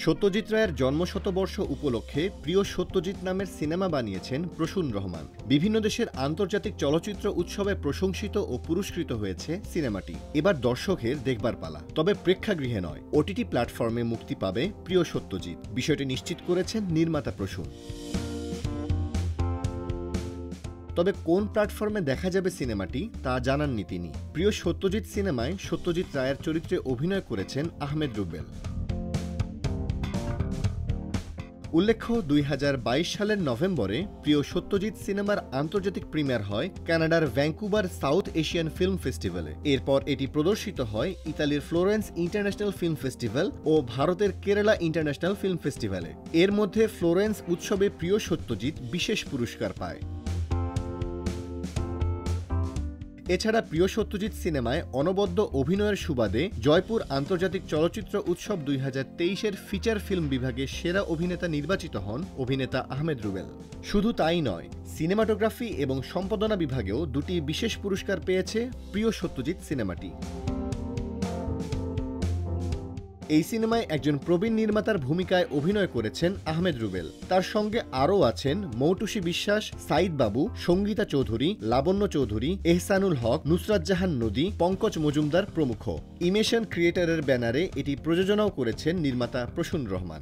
সত্যজিৎ রায়ের জন্মশতবর্ষ উপলক্ষে প্রিয় সত্যজিৎ নামের সিনেমা বানিয়েছেন প্রসূন রহমান। বিভিন্ন দেশের আন্তর্জাতিক চলচ্চিত্র উৎসবে প্রশংসিত ও পুরস্কৃত হয়েছে সিনেমাটি। এবার দর্শকের দেখবার পালা, তবে প্রেক্ষাগৃহে নয়, ওটিটি প্ল্যাটফর্মে মুক্তি পাবে প্রিয় সত্যজিৎ। বিষয়টি নিশ্চিত করেছেন নির্মাতা প্রসূন। তবে কোন প্ল্যাটফর্মে দেখা যাবে সিনেমাটি তা জানাননি তিনি। প্রিয় সত্যজিৎ সিনেমায় সত্যজিৎ রায়ের চরিত্রে অভিনয় করেছেন আহমেদ রুবেল। উল্লেখ্য, ২০২২ সালের নভেম্বরে প্রিয় সত্যজিৎ সিনেমার আন্তর্জাতিক প্রিমিয়ার হয় কানাডার ভ্যাঙ্কুভার সাউথ এশিয়ান ফিল্ম ফেস্টিভ্যালে। এরপর এটি প্রদর্শিত হয় ইতালির ফ্লোরেন্স ইন্টারন্যাশনাল ফিল্ম ফেস্টিভ্যাল ও ভারতের কেরালা ইন্টারন্যাশনাল ফিল্ম ফেস্টিভ্যালে। এর মধ্যে ফ্লোরেন্স উৎসবে প্রিয় সত্যজিৎ বিশেষ পুরস্কার পায়। এছাড়া প্রিয় সত্যজিৎ সিনেমায় অনবদ্য অভিনয়ের সুবাদে জয়পুর আন্তর্জাতিক চলচ্চিত্র উৎসব ২০২৩-এর ফিচার ফিল্ম বিভাগে সেরা অভিনেতা নির্বাচিত হন অভিনেতা আহমেদ রুবেল। শুধু তাই নয়, সিনেমাটোগ্রাফি এবং সম্পাদনা বিভাগেও দুটি বিশেষ পুরস্কার পেয়েছে প্রিয় সত্যজিৎ সিনেমাটি। এই সিনেমায় একজন প্রবীণ নির্মাতার ভূমিকায় অভিনয় করেছেন আহমেদ রুবেল। তার সঙ্গে আরও আছেন মৌটুসী বিশ্বাস, সাইদ বাবু, সঙ্গীতা চৌধুরী, লাবণ্য চৌধুরী, এহসানুল হক, নুসরাত জাহান নদী, পঙ্কজ মজুমদার প্রমুখ। ইমেশন ক্রিয়েটরের ব্যানারে এটি প্রযোজনাও করেছেন নির্মাতা প্রসূন রহমান।